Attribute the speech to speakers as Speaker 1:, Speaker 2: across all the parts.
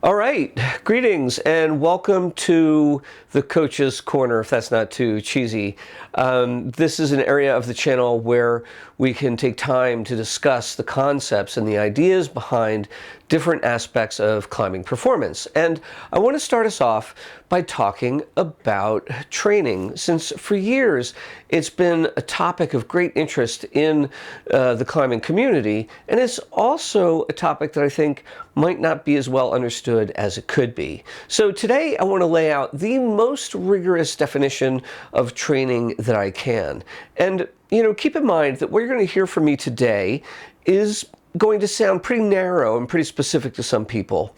Speaker 1: All right, greetings and welcome to the Coach's Corner, if that's not too cheesy. This is an area of the channel where we can take time to discuss the concepts and the ideas behind different aspects of climbing performance. And I want to start us off by talking about training, since for years it's been a topic of great interest in the climbing community, and it's also a topic that I think might not be as well understood as it could be. So today I want to lay out the most rigorous definition of training that I can. And keep in mind that what you're going to hear from me today is going to sound pretty narrow and pretty specific to some people,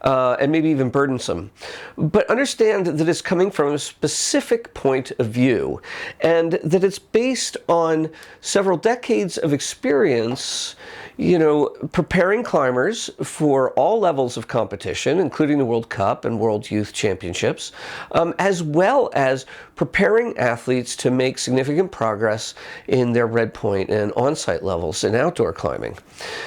Speaker 1: and maybe even burdensome. But understand that it's coming from a specific point of view, and that it's based on several decades of experience, preparing climbers for all levels of competition, including the World Cup and World Youth Championships, as well as preparing athletes to make significant progress in their red point and on-site levels in outdoor climbing.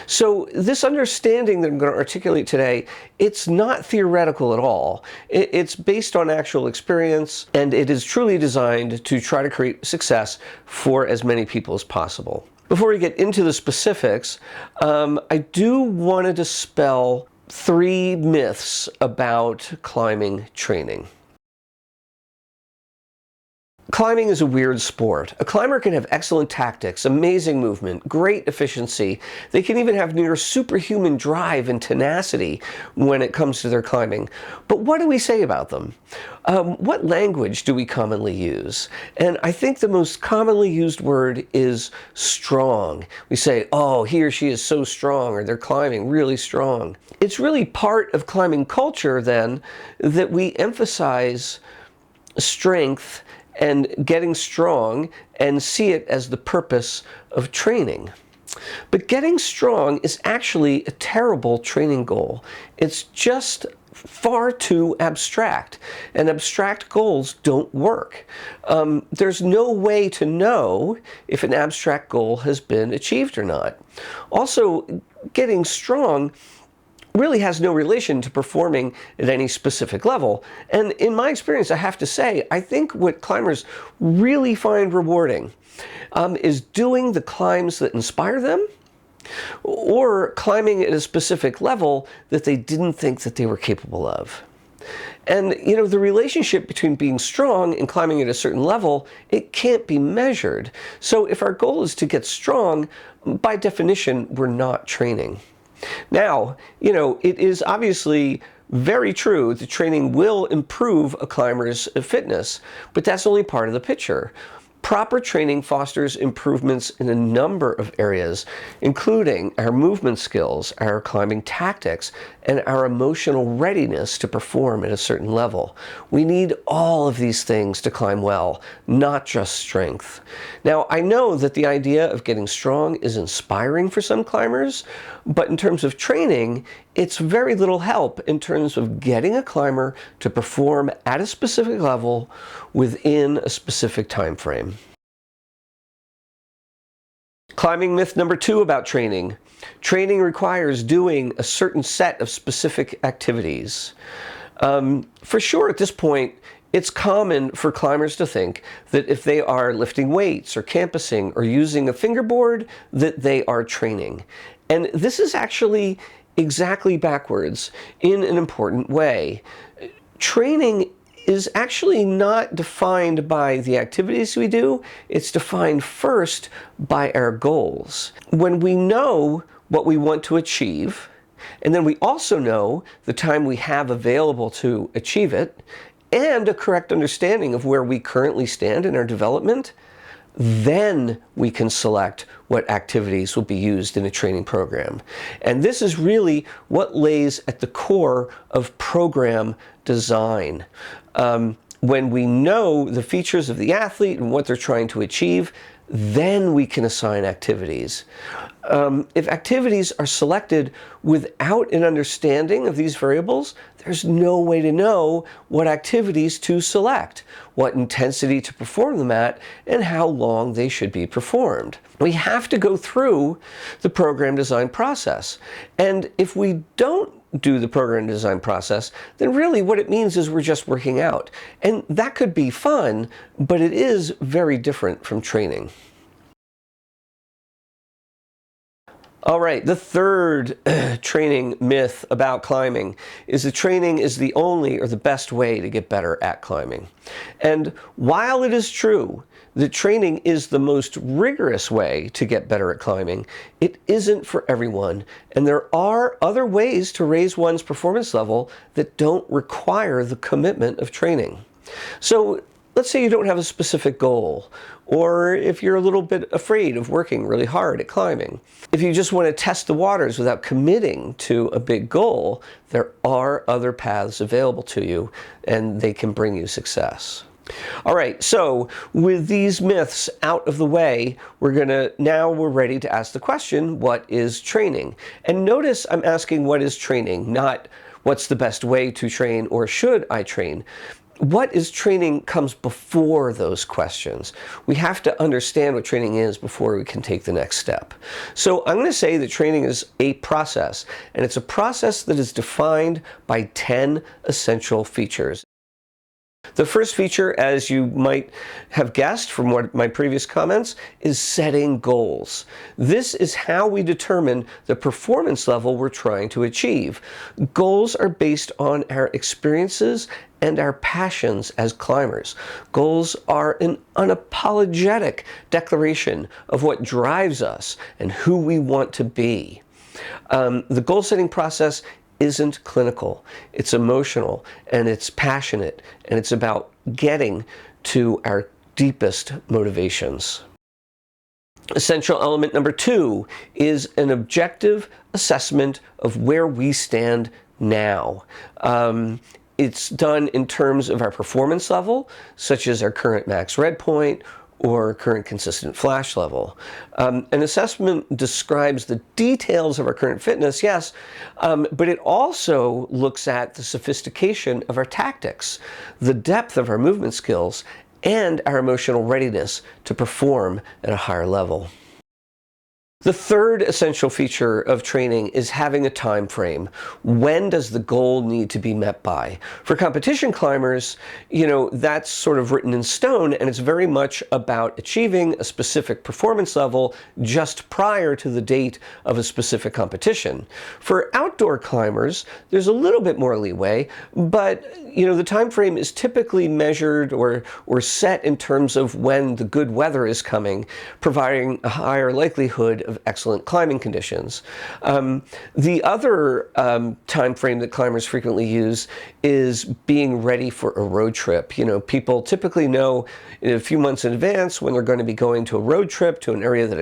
Speaker 1: So this understanding that I'm going to articulate today, it's not theoretical at all. It's based on actual experience, and it is truly designed to try to create success for as many people as possible. Before we get into the specifics, I do want to dispel 3 myths about climbing training. Climbing is a weird sport. A climber can have excellent tactics, amazing movement, great efficiency. They can even have near superhuman drive and tenacity when it comes to their climbing. But what do we say about them? What language do we commonly use? And I think the most commonly used word is strong. We say, oh, he or she is so strong, or they're climbing really strong. It's really part of climbing culture, then, that we emphasize strength and getting strong and see it as the purpose of training. But getting strong is actually a terrible training goal. It's just far too abstract, and abstract goals don't work. There's no way to know if an abstract goal has been achieved or not. Also, getting strong really has no relation to performing at any specific level. And in my experience, I have to say, I think what climbers really find rewarding is doing the climbs that inspire them, or climbing at a specific level that they didn't think that they were capable of. And the relationship between being strong and climbing at a certain level, it can't be measured. So if our goal is to get strong, by definition, we're not training. Now, it is obviously very true that training will improve a climber's fitness, but that's only part of the picture. Proper training fosters improvements in a number of areas, including our movement skills, our climbing tactics, and our emotional readiness to perform at a certain level. We need all of these things to climb well, not just strength. Now, I know that the idea of getting strong is inspiring for some climbers, but in terms of training, it's very little help in terms of getting a climber to perform at a specific level within a specific time frame. Climbing myth number 2 about training. Training requires doing a certain set of specific activities. For sure, at this point, it's common for climbers to think that if they are lifting weights or campusing or using a fingerboard, that they are training. And this is actually exactly backwards in an important way. Training is actually not defined by the activities we do. It's defined first by our goals. When we know what we want to achieve, and then we also know the time we have available to achieve it, and a correct understanding of where we currently stand in our development, then we can select what activities will be used in a training program. And this is really what lays at the core of program design. When we know the features of the athlete and what they're trying to achieve, then we can assign activities. If activities are selected without an understanding of these variables, there's no way to know what activities to select, what intensity to perform them at, and how long they should be performed. We have to go through the program design process. And if we don't do the program design process, then really what it means is we're just working out. And that could be fun, but it is very different from training. All right, the third training myth about climbing is that training is the only or the best way to get better at climbing. And while it is true that training is the most rigorous way to get better at climbing, it isn't for everyone. And there are other ways to raise one's performance level that don't require the commitment of training. So let's say you don't have a specific goal, or if you're a little bit afraid of working really hard at climbing. If you just want to test the waters without committing to a big goal, there are other paths available to you, and they can bring you success. All right, so with these myths out of the way, now we're ready to ask the question, what is training? And notice I'm asking what is training, not what's the best way to train or should I train. What is training comes before those questions. We have to understand what training is before we can take the next step. So I'm going to say that training is a process, and it's a process that is defined by 10 essential features. The first feature, as you might have guessed from my previous comments, is setting goals. This is how we determine the performance level we're trying to achieve. Goals are based on our experiences and our passions as climbers. Goals are an unapologetic declaration of what drives us and who we want to be. The goal-setting process isn't clinical. It's emotional, and it's passionate, and it's about getting to our deepest motivations. Essential element number 2 is an objective assessment of where we stand now. It's done in terms of our performance level, such as our current max red point or current consistent flash level. An assessment describes the details of our current fitness, yes, but it also looks at the sophistication of our tactics, the depth of our movement skills, and our emotional readiness to perform at a higher level. The third essential feature of training is having a time frame. When does the goal need to be met by? For competition climbers, that's sort of written in stone, and it's very much about achieving a specific performance level just prior to the date of a specific competition. For outdoor climbers, there's a little bit more leeway, but the time frame is typically measured or set in terms of when the good weather is coming, providing a higher likelihood of excellent climbing conditions. The other time frame that climbers frequently use is being ready for a road trip. People typically know in a few months in advance when they're going to be going to a road trip to an area that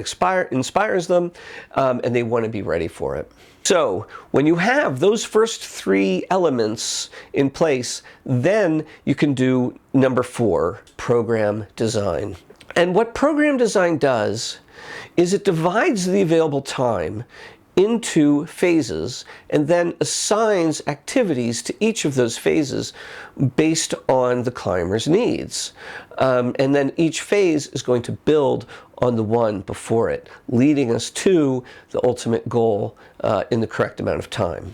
Speaker 1: inspires them, and they want to be ready for it. So when you have those first 3 elements in place, then you can do number 4, program design. And what program design does is it divides the available time into phases and then assigns activities to each of those phases based on the climber's needs. And then each phase is going to build on the one before it, leading us to the ultimate goal in the correct amount of time.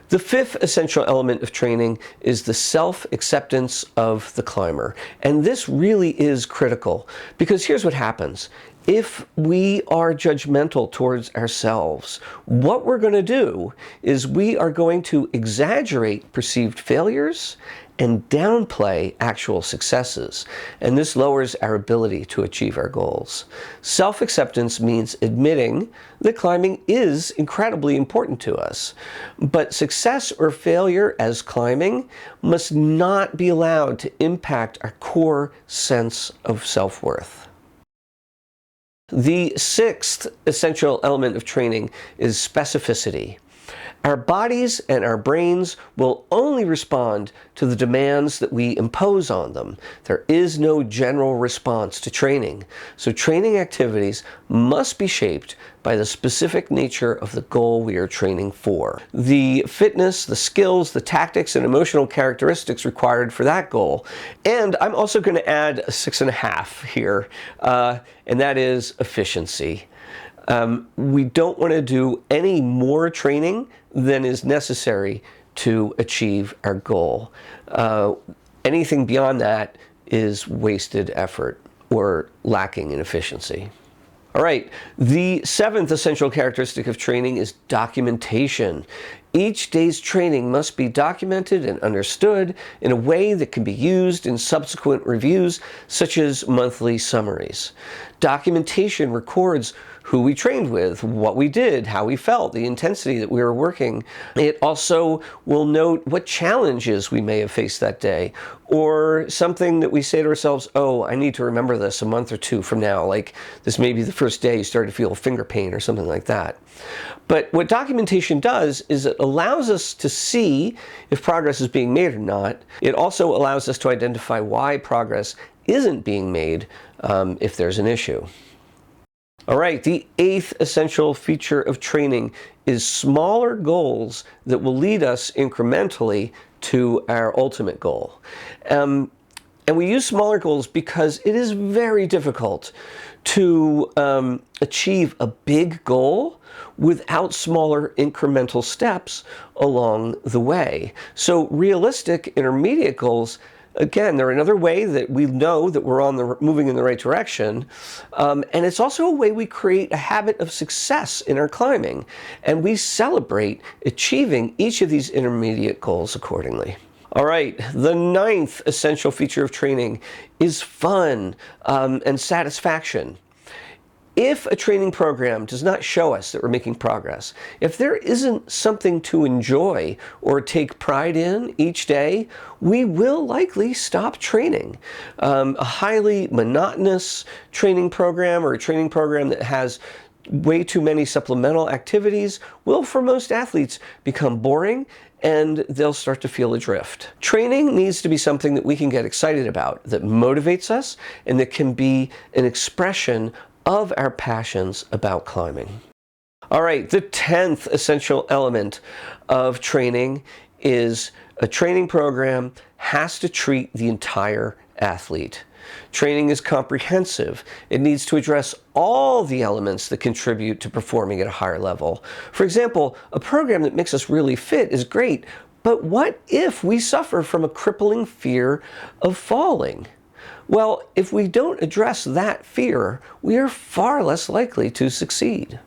Speaker 1: The 5th essential element of training is the self-acceptance of the climber. And this really is critical, because here's what happens. If we are judgmental towards ourselves, what we're going to do is we are going to exaggerate perceived failures and downplay actual successes. And this lowers our ability to achieve our goals. Self-acceptance means admitting that climbing is incredibly important to us. But success or failure as climbing must not be allowed to impact our core sense of self-worth. The 6th essential element of training is specificity. Our bodies and our brains will only respond to the demands that we impose on them. There is no general response to training. So training activities must be shaped by the specific nature of the goal we are training for. The fitness, the skills, the tactics, and emotional characteristics required for that goal. And I'm also going to add a 6.5 here, and that is efficiency. We don't want to do any more training than is necessary to achieve our goal. Anything beyond that is wasted effort or lacking in efficiency. All right, the 7th essential characteristic of training is documentation. Each day's training must be documented and understood in a way that can be used in subsequent reviews, such as monthly summaries. Documentation records who we trained with, what we did, how we felt, the intensity that we were working. It also will note what challenges we may have faced that day, or something that we say to ourselves, oh, I need to remember this a month or two from now, like this may be the first day you started to feel finger pain or something like that. But what documentation does is it allows us to see if progress is being made or not. It also allows us to identify why progress isn't being made if there's an issue. All right, the 8th essential feature of training is smaller goals that will lead us incrementally to our ultimate goal. And we use smaller goals because it is very difficult to achieve a big goal without smaller incremental steps along the way. So realistic intermediate goals, again, they're another way that we know that we're moving in the right direction. And it's also a way we create a habit of success in our climbing. And we celebrate achieving each of these intermediate goals accordingly. All right, the 9th essential feature of training is fun and satisfaction. If a training program does not show us that we're making progress, if there isn't something to enjoy or take pride in each day, we will likely stop training. A highly monotonous training program or a training program that has way too many supplemental activities will, for most athletes, become boring and they'll start to feel adrift. Training needs to be something that we can get excited about, that motivates us, and that can be an expression of our passions about climbing. All right, the 10th essential element of training is a training program has to treat the entire athlete. Training is comprehensive. It needs to address all the elements that contribute to performing at a higher level. For example, a program that makes us really fit is great, but what if we suffer from a crippling fear of falling? Well, if we don't address that fear, we are far less likely to succeed.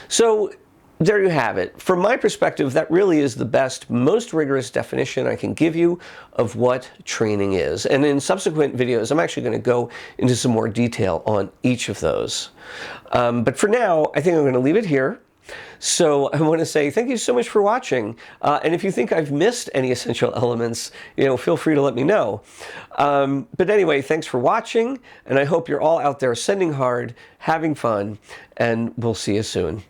Speaker 1: So there you have it. From my perspective, that really is the best, most rigorous definition I can give you of what training is. And in subsequent videos, I'm actually going to go into some more detail on each of those. But for now, I think I'm going to leave it here. So I want to say thank you so much for watching. And if you think I've missed any essential elements, feel free to let me know. But anyway, thanks for watching, and I hope you're all out there sending hard, having fun, and we'll see you soon.